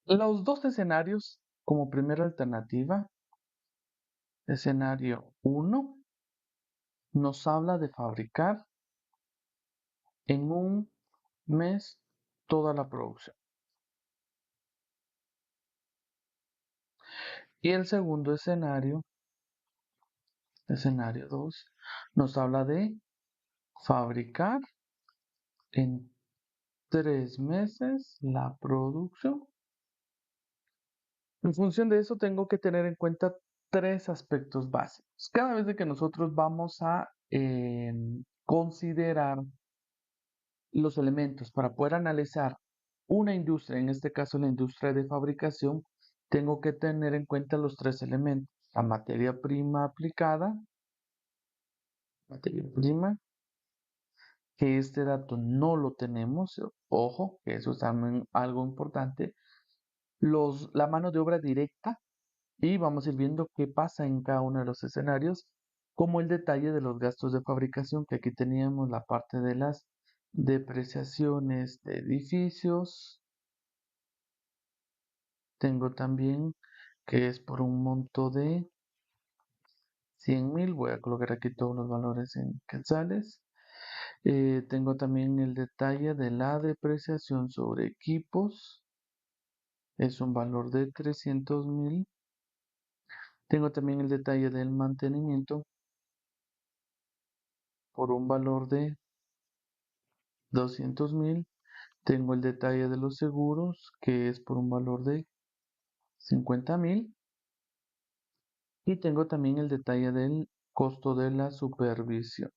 Los dos escenarios como primera alternativa, escenario uno nos habla de fabricar en un mes toda la producción. Y el segundo escenario, escenario 2 nos habla de fabricar en 3 meses la producción. En función de eso, tengo que tener en cuenta tres aspectos básicos. Cada vez de que nosotros vamos a considerar los elementos para poder analizar una industria, en este caso la industria de fabricación, tengo que tener en cuenta los tres elementos. La materia prima aplicada, materia prima, que este dato no lo tenemos, ojo, que eso es también algo importante. La mano de obra directa, y vamos a ir viendo qué pasa en cada uno de los escenarios, como el detalle de los gastos de fabricación, que aquí teníamos la parte de las depreciaciones de edificios. Tengo también que es por un monto de 100,000. Voy a colocar aquí todos los valores en quetzales. Tengo también el detalle de la depreciación sobre equipos. Es un valor de 300,000. Tengo también el detalle del mantenimiento por un valor de 200,000. Tengo el detalle de los seguros, que es por un valor de 50,000. Y tengo también el detalle del costo de la supervisión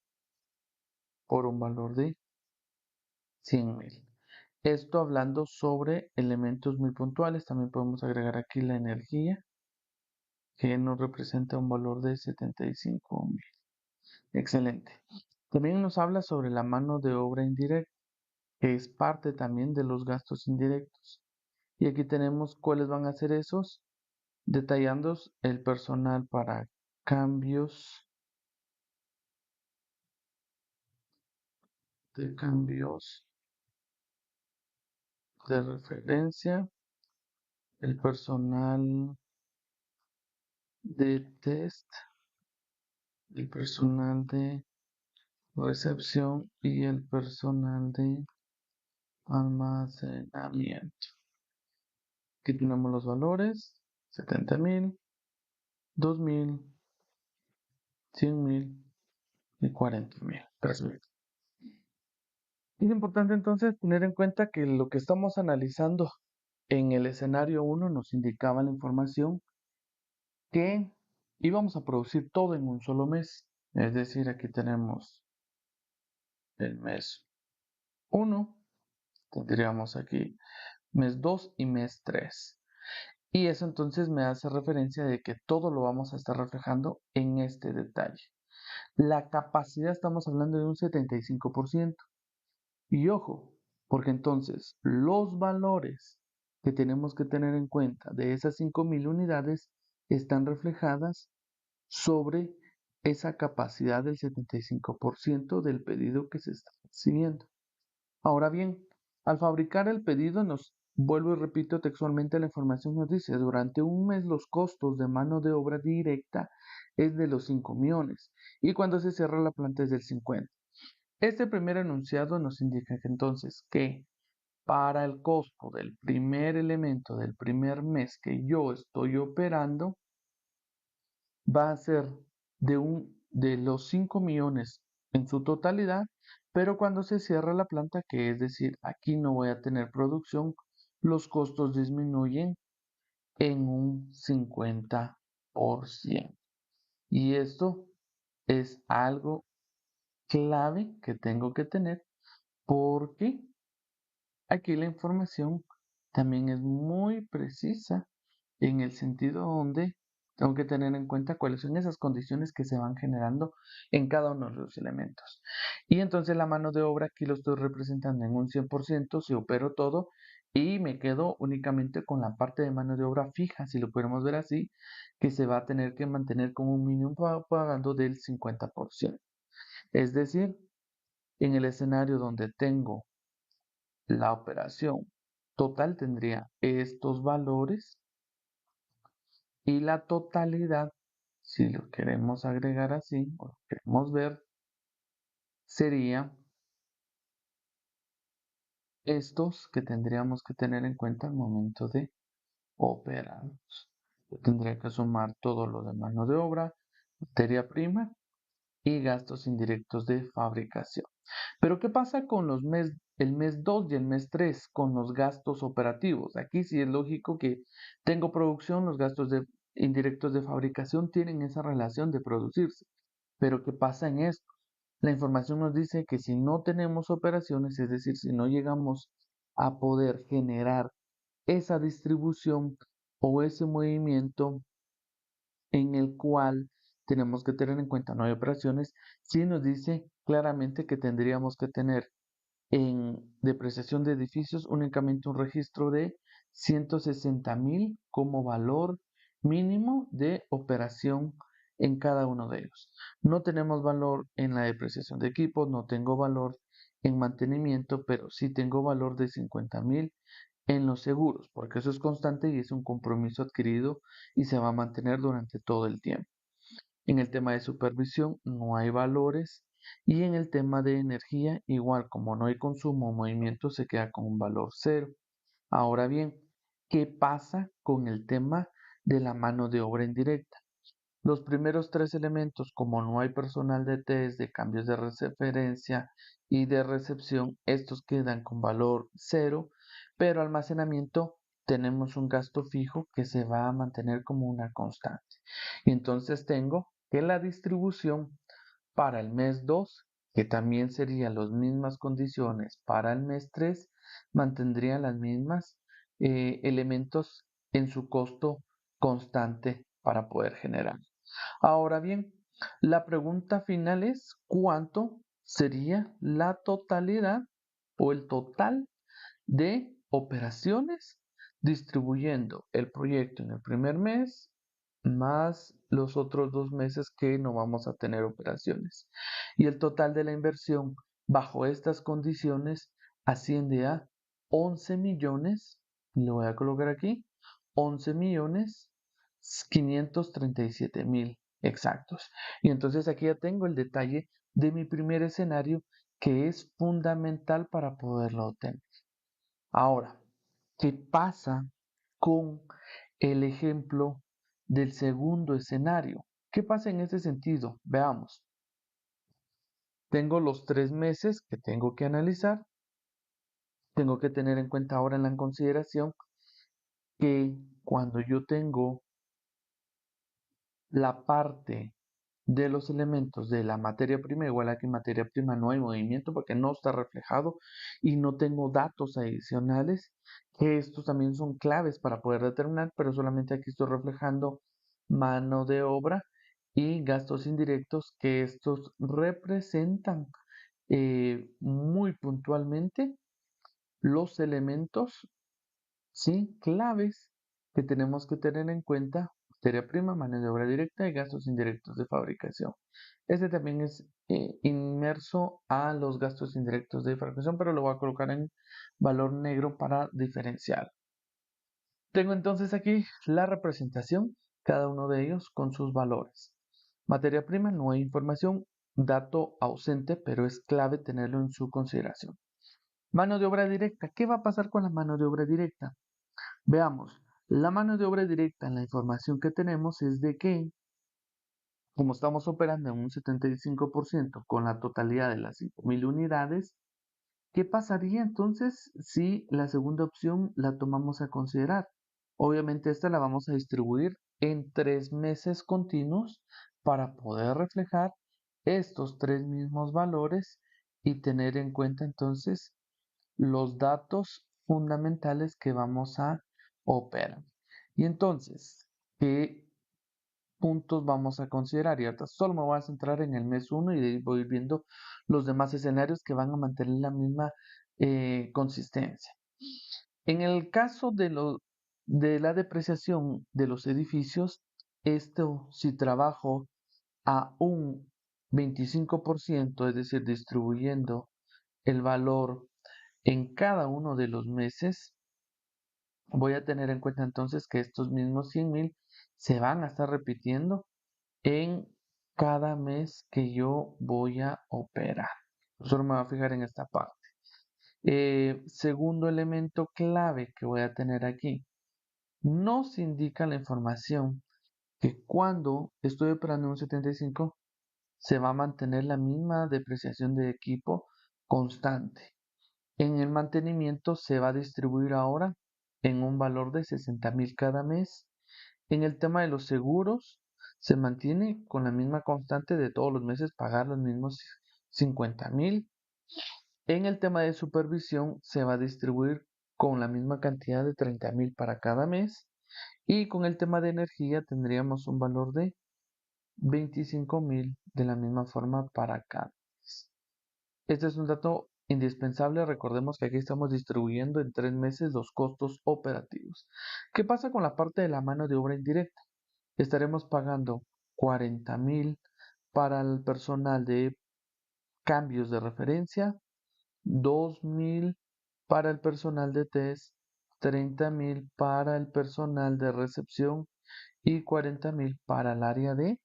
por un valor de 100,000. Esto hablando sobre elementos muy puntuales. También podemos agregar aquí la energía, que nos representa un valor de 75,000. Excelente. También nos habla sobre la mano de obra indirecta, que es parte también de los gastos indirectos. Y aquí tenemos cuáles van a ser esos, detallando el personal para cambios de referencia, el personal de test, el personal de recepción y el personal de almacenamiento. Aquí tenemos los valores: 70,000, 2,000, 100,000 y 40,000. Perfecto. Es importante entonces tener en cuenta que lo que estamos analizando en el escenario uno nos indicaba la información que íbamos a producir todo en un solo mes. Es decir, aquí tenemos el mes uno, tendríamos aquí mes 2 y mes 3. Y eso entonces me hace referencia de que todo lo vamos a estar reflejando en este detalle. La capacidad estamos hablando de un 75%. Y ojo, porque entonces los valores que tenemos que tener en cuenta de esas 5,000 unidades están reflejadas sobre esa capacidad del 75% del pedido que se está recibiendo. Ahora bien, al fabricar el pedido vuelvo y repito textualmente la información nos dice, durante un mes los costos de mano de obra directa es de los 5 millones y cuando se cierra la planta es del 50. Este primer enunciado nos indica que entonces que para el costo del primer elemento del primer mes que yo estoy operando va a ser de los 5 millones en su totalidad, pero cuando se cierra la planta, que es decir, aquí no voy a tener producción, los costos disminuyen en un 50%. Y esto es algo clave que tengo que tener porque aquí la información también es muy precisa en el sentido donde tengo que tener en cuenta cuáles son esas condiciones que se van generando en cada uno de los elementos. Y entonces la mano de obra aquí lo estoy representando en un 100% si opero todo y me quedo únicamente con la parte de mano de obra fija, si lo podemos ver así, que se va a tener que mantener con un mínimo pagando del 50%. Es decir, en el escenario donde tengo la operación total tendría estos valores y la totalidad, si lo queremos agregar así o lo queremos ver, sería estos que tendríamos que tener en cuenta al momento de operarlos. Yo tendría que sumar todo lo de mano de obra, materia prima y gastos indirectos de fabricación. Pero ¿qué pasa con el mes 2 y el mes 3 con los gastos operativos? Aquí sí es lógico que tengo producción, los gastos indirectos de fabricación tienen esa relación de producirse. Pero ¿qué pasa en esto? La información nos dice que si no tenemos operaciones, es decir, si no llegamos a poder generar esa distribución o ese movimiento en el cual tenemos que tener en cuenta no hay operaciones, sí nos dice claramente que tendríamos que tener en depreciación de edificios únicamente un registro de 160.000 como valor mínimo de operación en cada uno de ellos. No tenemos valor en la depreciación de equipos, no tengo valor en mantenimiento, pero sí tengo valor de 50.000 en los seguros, porque eso es constante y es un compromiso adquirido y se va a mantener durante todo el tiempo. En el tema de supervisión no hay valores y en el tema de energía, igual como no hay consumo o movimiento, se queda con un valor cero. Ahora bien, ¿qué pasa con el tema de la mano de obra indirecta? Los primeros tres elementos, como no hay personal de test, de cambios de referencia y de recepción, estos quedan con valor cero, pero almacenamiento tenemos un gasto fijo que se va a mantener como una constante. Y entonces tengo que la distribución para el mes 2, que también serían las mismas condiciones para el mes 3, mantendría las mismas elementos en su costo constante para poder generar. Ahora bien, la pregunta final es, ¿cuánto sería la totalidad o el total de operaciones distribuyendo el proyecto en el primer mes más los otros 2 meses que no vamos a tener operaciones? Y el total de la inversión bajo estas condiciones asciende a 11 millones, y lo voy a colocar aquí, 11.537.000 exactos. Y entonces aquí ya tengo el detalle de mi primer escenario que es fundamental para poderlo obtener. Ahora, ¿qué pasa con el ejemplo del segundo escenario? ¿Qué pasa en ese sentido? Veamos. Tengo los 3 meses que tengo que analizar. Tengo que tener en cuenta ahora en la consideración que cuando yo tengo la parte de los elementos de la materia prima, igual aquí en materia prima no hay movimiento porque no está reflejado y no tengo datos adicionales, que estos también son claves para poder determinar, pero solamente aquí estoy reflejando mano de obra y gastos indirectos que estos representan muy puntualmente los elementos, ¿sí? Claves que tenemos que tener en cuenta: materia prima, mano de obra directa y gastos indirectos de fabricación. Este también es inmerso a los gastos indirectos de fabricación, pero lo voy a colocar en valor negro para diferenciar. Tengo entonces aquí la representación, cada uno de ellos con sus valores. Materia prima, no hay información, dato ausente, pero es clave tenerlo en su consideración. Mano de obra directa, ¿qué va a pasar con la mano de obra directa? Veamos, la mano de obra directa en la información que tenemos es de que, como estamos operando en un 75% con la totalidad de las 5.000 unidades, ¿qué pasaría entonces si la segunda opción la tomamos a considerar? Obviamente esta la vamos a distribuir en 3 meses continuos para poder reflejar estos tres mismos valores y tener en cuenta entonces los datos fundamentales que vamos a operar. Y entonces, ¿qué puntos vamos a considerar? Y ahorita solo me voy a centrar en el mes 1 y de ahí voy a ir viendo los demás escenarios que van a mantener la misma consistencia. En el caso de la depreciación de los edificios, esto si trabajo a un 25%, es decir, distribuyendo el valor en cada uno de los meses, voy a tener en cuenta entonces que estos mismos 100,000 se van a estar repitiendo en cada mes que yo voy a operar. Solo me voy a fijar en esta parte. Segundo elemento clave que voy a tener aquí, nos indica la información que cuando estoy operando en un 75 se va a mantener la misma depreciación de equipo constante. En el mantenimiento se va a distribuir ahora en un valor de 60,000 cada mes. En el tema de los seguros se mantiene con la misma constante de todos los meses pagar los mismos 50,000. En el tema de supervisión se va a distribuir con la misma cantidad de 30,000 para cada mes. Y con el tema de energía tendríamos un valor de 25,000 de la misma forma para cada mes. Este es un dato indispensable. Recordemos que aquí estamos distribuyendo en 3 meses los costos operativos. ¿Qué pasa con la parte de la mano de obra indirecta? Estaremos pagando 40,000 para el personal de cambios de referencia, 2,000 para el personal de test, 30,000 para el personal de recepción y 40,000 para el área de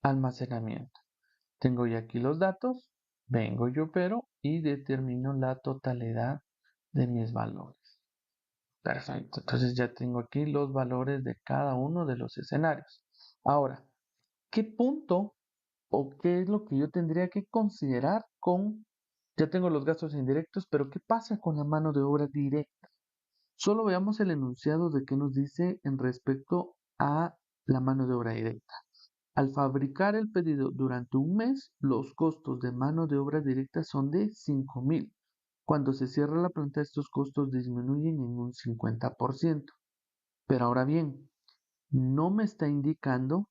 almacenamiento. Tengo ya aquí los datos, vengo yo pero y determino la totalidad de mis valores. Perfecto, entonces ya tengo aquí los valores de cada uno de los escenarios. Ahora, ¿qué punto o qué es lo que yo tendría que considerar con, ya tengo los gastos indirectos, pero qué pasa con la mano de obra directa? Solo veamos el enunciado de qué nos dice en respecto a la mano de obra directa. Al fabricar el pedido durante un mes, los costos de mano de obra directa son de 5,000. Cuando se cierra la planta, estos costos disminuyen en un 50%. Pero ahora bien, no me está indicando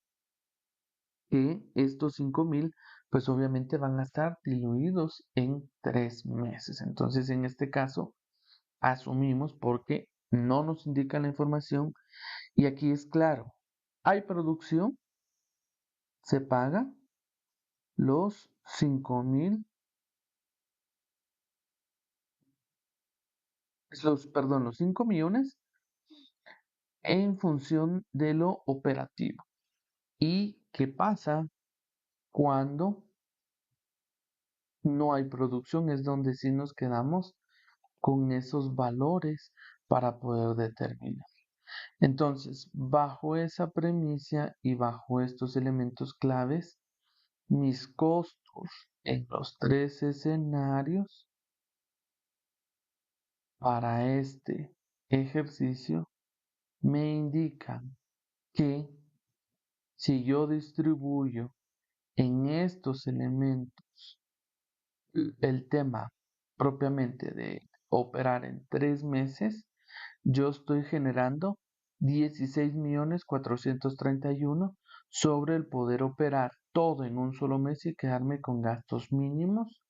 que estos 5,000, pues obviamente van a estar diluidos en 3 meses. Entonces, en este caso, asumimos porque no nos indica la información y aquí es claro, hay producción, se paga los 5,000, perdón, los 5 millones en función de lo operativo. ¿Y qué pasa cuando no hay producción? Es donde sí nos quedamos con esos valores para poder determinar. Entonces, bajo esa premisa y bajo estos elementos claves, mis costos en los 3 escenarios para este ejercicio me indican que si yo distribuyo en estos elementos el tema propiamente de operar en 3 meses, yo estoy generando 16,431,000 sobre el poder operar todo en un solo mes y quedarme con gastos mínimos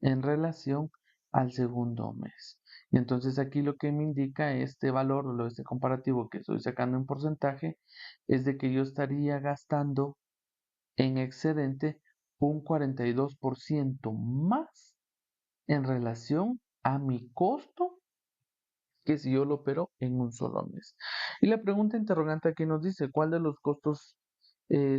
en relación al segundo mes. Y entonces aquí lo que me indica este valor o este comparativo que estoy sacando en porcentaje es de que yo estaría gastando en excedente un 42% más en relación a mi costo que si yo lo opero en un solo mes. Y la pregunta interrogante aquí nos dice, ¿cuál de los costos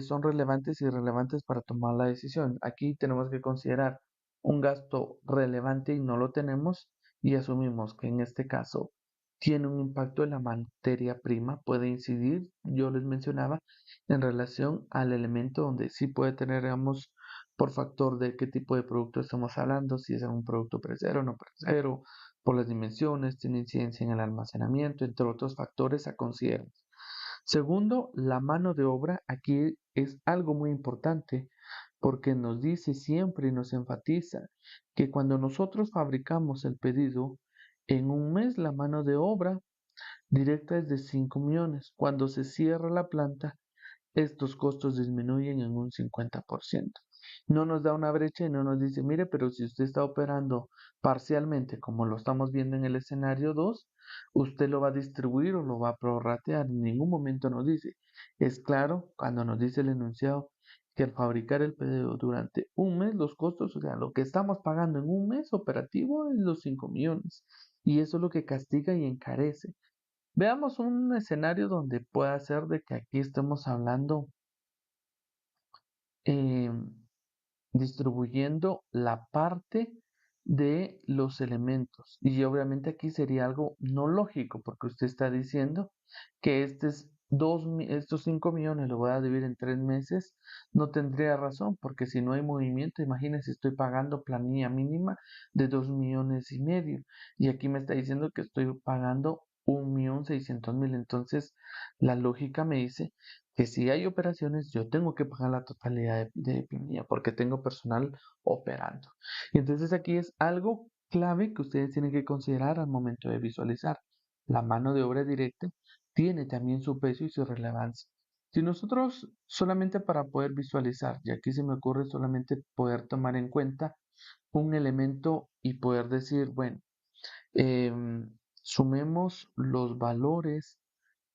son relevantes y irrelevantes para tomar la decisión? Aquí tenemos que considerar un gasto relevante y no lo tenemos y asumimos que en este caso tiene un impacto en la materia prima, puede incidir, yo les mencionaba, en relación al elemento donde sí puede tener, digamos, por factor de qué tipo de producto estamos hablando, si es un producto presero o no presero, por las dimensiones, tiene incidencia en el almacenamiento, entre otros factores a considerar. Segundo, la mano de obra aquí es algo muy importante porque nos dice siempre y nos enfatiza que cuando nosotros fabricamos el pedido, en un mes la mano de obra directa es de 5 millones. Cuando se cierra la planta, estos costos disminuyen en un 50%. No nos da una brecha y no nos dice, mire, pero si usted está operando parcialmente, como lo estamos viendo en el escenario 2, usted lo va a distribuir o lo va a prorratear. En ningún momento nos dice. Es claro cuando nos dice el enunciado que al fabricar el pedido durante un mes, los costos, o sea, lo que estamos pagando en un mes operativo es los 5 millones. Y eso es lo que castiga y encarece. Veamos un escenario donde pueda ser de que aquí estemos hablando em, distribuyendo la parte de los elementos. Y obviamente aquí sería algo no lógico, porque usted está diciendo que estos 5 millones lo voy a dividir en 3 meses. No tendría razón, porque si no hay movimiento, imagínense, estoy pagando planilla mínima de 2,5 millones. Y aquí me está diciendo que estoy pagando 1,600,000. Entonces, la lógica me dice que si hay operaciones, yo tengo que pagar la totalidad de planilla porque tengo personal operando. Y entonces aquí es algo clave que ustedes tienen que considerar al momento de visualizar. La mano de obra directa tiene también su peso y su relevancia. Si nosotros solamente para poder visualizar, y aquí se me ocurre solamente poder tomar en cuenta un elemento y poder decir, bueno, sumemos los valores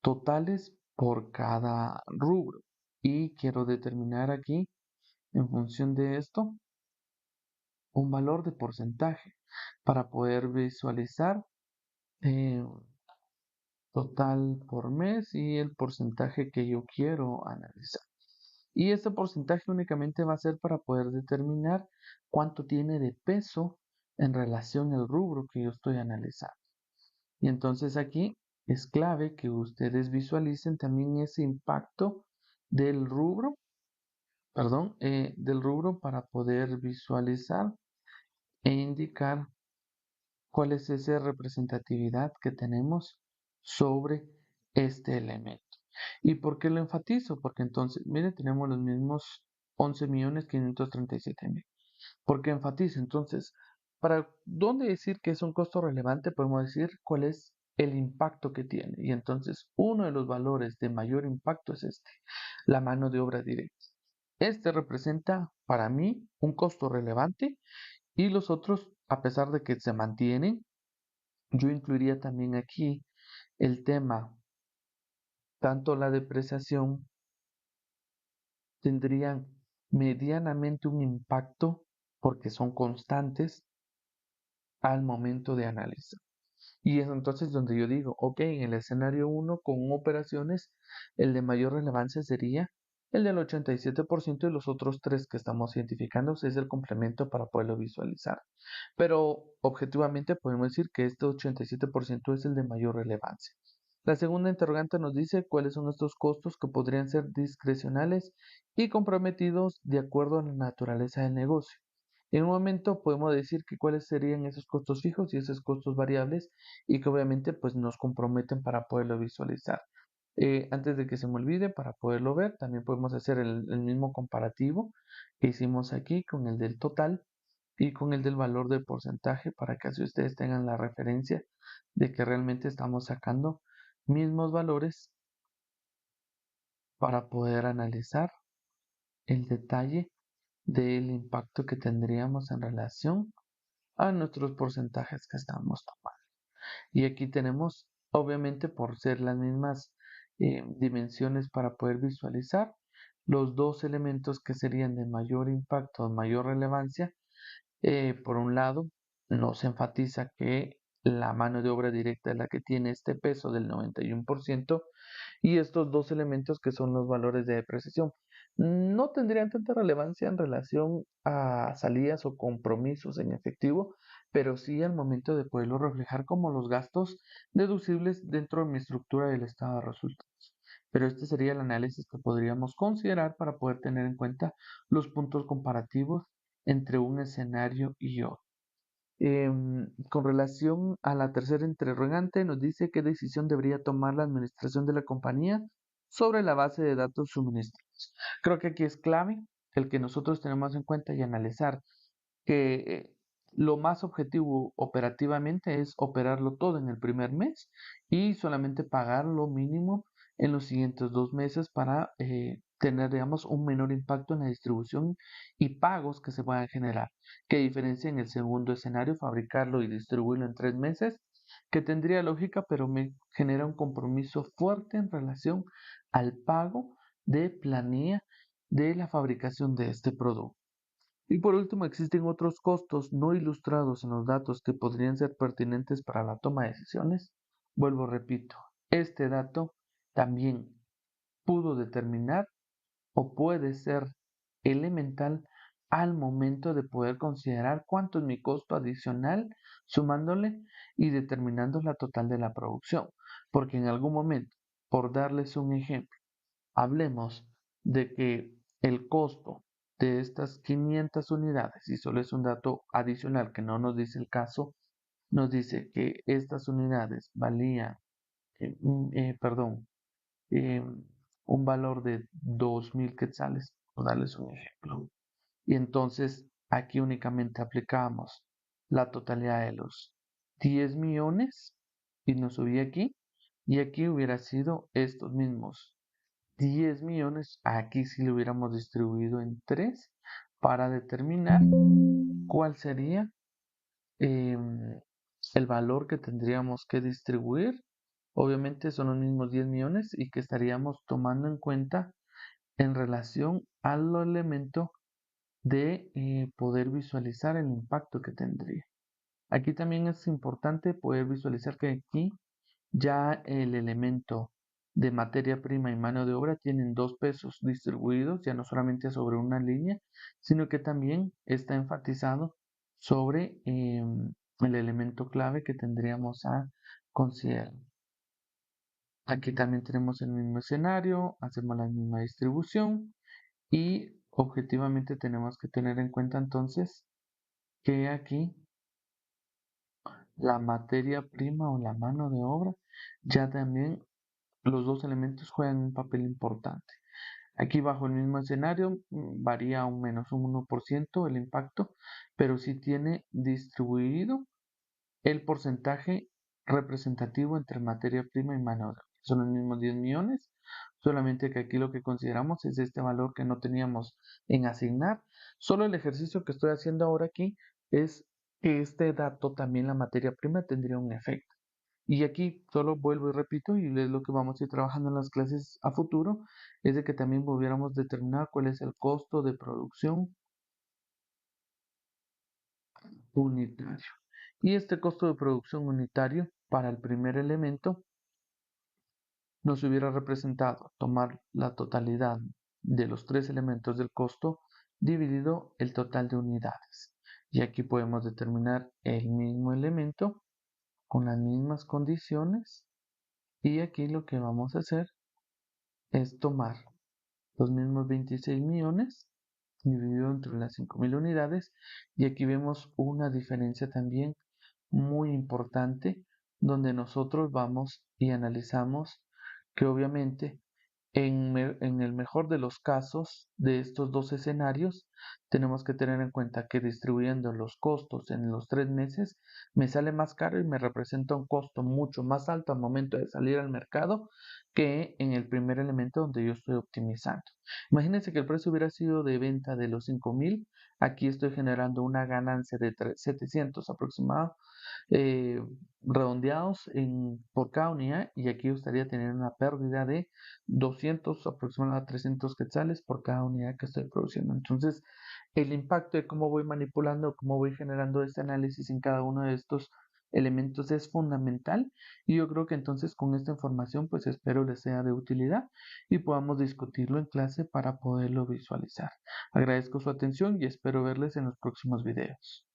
totales por cada rubro. Y quiero determinar aquí, en función de esto, un valor de porcentaje para poder visualizar eh, total por mes y el porcentaje que yo quiero analizar. Y este porcentaje únicamente va a ser para poder determinar cuánto tiene de peso en relación al rubro que yo estoy analizando. Y entonces aquí es clave que ustedes visualicen también ese impacto del rubro, perdón, del rubro para poder visualizar e indicar cuál es esa representatividad que tenemos sobre este elemento. ¿Y por qué lo enfatizo? Porque entonces, mire, tenemos los mismos 11,537,000. ¿Por qué enfatizo? Entonces, para dónde decir que es un costo relevante, podemos decir cuál es el impacto que tiene. Y entonces, uno de los valores de mayor impacto es este, la mano de obra directa. Este representa para mí un costo relevante y los otros, a pesar de que se mantienen, yo incluiría también aquí el tema, tanto la depreciación tendrían medianamente un impacto porque son constantes al momento de análisis. Y es entonces donde yo digo, ok, en el escenario uno con operaciones, el de mayor relevancia sería el del 87% y los otros tres que estamos identificando es el complemento para poderlo visualizar. Pero objetivamente podemos decir que este 87% es el de mayor relevancia. La segunda interrogante nos dice cuáles son estos costos que podrían ser discrecionales y comprometidos de acuerdo a la naturaleza del negocio. En un momento podemos decir que cuáles serían esos costos fijos y esos costos variables y que obviamente pues nos comprometen para poderlo visualizar. Antes de que se me olvide, para poderlo ver, también podemos hacer el mismo comparativo que hicimos aquí con el del total y con el del valor del porcentaje para que así ustedes tengan la referencia de que realmente estamos sacando mismos valores para poder analizar el detalle del impacto que tendríamos en relación a nuestros porcentajes que estamos tomando. Y aquí tenemos, obviamente por ser las mismas dimensiones para poder visualizar, los dos elementos que serían de mayor impacto, mayor relevancia. Por un lado, nos enfatiza que la mano de obra directa es la que tiene este peso del 91% y estos dos elementos que son los valores de depreciación no tendrían tanta relevancia en relación a salidas o compromisos en efectivo, pero sí al momento de poderlo reflejar como los gastos deducibles dentro de mi estructura del estado de resultados. Pero este sería el análisis que podríamos considerar para poder tener en cuenta los puntos comparativos entre un escenario y otro. Con relación a la tercera interrogante, nos dice qué decisión debería tomar la administración de la compañía sobre la base de datos suministrados. Creo que aquí es clave el que nosotros tenemos en cuenta y analizar que lo más objetivo operativamente es operarlo todo en el primer mes y solamente pagar lo mínimo en los siguientes 2 meses para tener, digamos, un menor impacto en la distribución y pagos que se puedan generar. Que diferencia en el segundo escenario, fabricarlo y distribuirlo en 3 meses, que tendría lógica, pero me genera un compromiso fuerte en relación al pago de planilla de la fabricación de este producto. Y por último, existen otros costos no ilustrados en los datos que podrían ser pertinentes para la toma de decisiones. Vuelvo, repito, este dato también pudo determinar o puede ser elemental al momento de poder considerar cuánto es mi costo adicional sumándole y determinando la total de la producción. Porque en algún momento, por darles un ejemplo, hablemos de que el costo de estas 500 unidades, y solo es un dato adicional que no nos dice el caso, nos dice que estas unidades valían, perdón, eh, un valor de 2.000 quetzales, por darles un ejemplo. Y entonces aquí únicamente aplicamos la totalidad de los 10 millones y nos subí aquí. Y aquí hubiera sido estos mismos 10 millones. Aquí sí lo hubiéramos distribuido en 3 para determinar cuál sería em, el valor que tendríamos que distribuir. Obviamente son los mismos 10 millones y que estaríamos tomando en cuenta en relación al elemento de poder visualizar el impacto que tendría. Aquí también es importante poder visualizar que aquí ya el elemento de materia prima y mano de obra tienen dos pesos distribuidos, ya no solamente sobre una línea, sino que también está enfatizado sobre el elemento clave que tendríamos a considerar. Aquí también tenemos el mismo escenario, hacemos la misma distribución y objetivamente tenemos que tener en cuenta entonces que aquí la materia prima o la mano de obra ya también los dos elementos juegan un papel importante. Aquí bajo el mismo escenario varía un menos un 1% el impacto, pero sí tiene distribuido el porcentaje representativo entre materia prima y mano de obra. Son los mismos 10 millones, solamente que aquí lo que consideramos es este valor que no teníamos en asignar. Solo el ejercicio que estoy haciendo ahora aquí es que este dato también la materia prima tendría un efecto. Y aquí solo vuelvo y repito, y es lo que vamos a ir trabajando en las clases a futuro, es de que también pudiéramos determinar cuál es el costo de producción unitario. Y este costo de producción unitario para el primer elemento nos hubiera representado tomar la totalidad de los tres elementos del costo dividido el total de unidades. Y aquí podemos determinar el mismo elemento con las mismas condiciones. Y aquí lo que vamos a hacer es tomar los mismos 26 millones dividido entre las 5.000 unidades. Y aquí vemos una diferencia también muy importante donde nosotros vamos y analizamos que obviamente en el mejor de los casos de estos dos escenarios, tenemos que tener en cuenta que distribuyendo los costos en los 3 meses me sale más caro y me representa un costo mucho más alto al momento de salir al mercado que en el primer elemento donde yo estoy optimizando. Imagínense que el precio hubiera sido de venta de los 5.000, aquí estoy generando una ganancia de 700 aproximado eh, redondeados por cada unidad y aquí yo estaría teniendo una pérdida de 200 aproximadamente 300 quetzales por cada unidad que estoy produciendo. Entonces, el impacto de cómo voy manipulando, cómo voy generando este análisis en cada uno de estos elementos es fundamental y yo creo que entonces con esta información pues espero les sea de utilidad y podamos discutirlo en clase para poderlo visualizar. Agradezco su atención y espero verles en los próximos videos.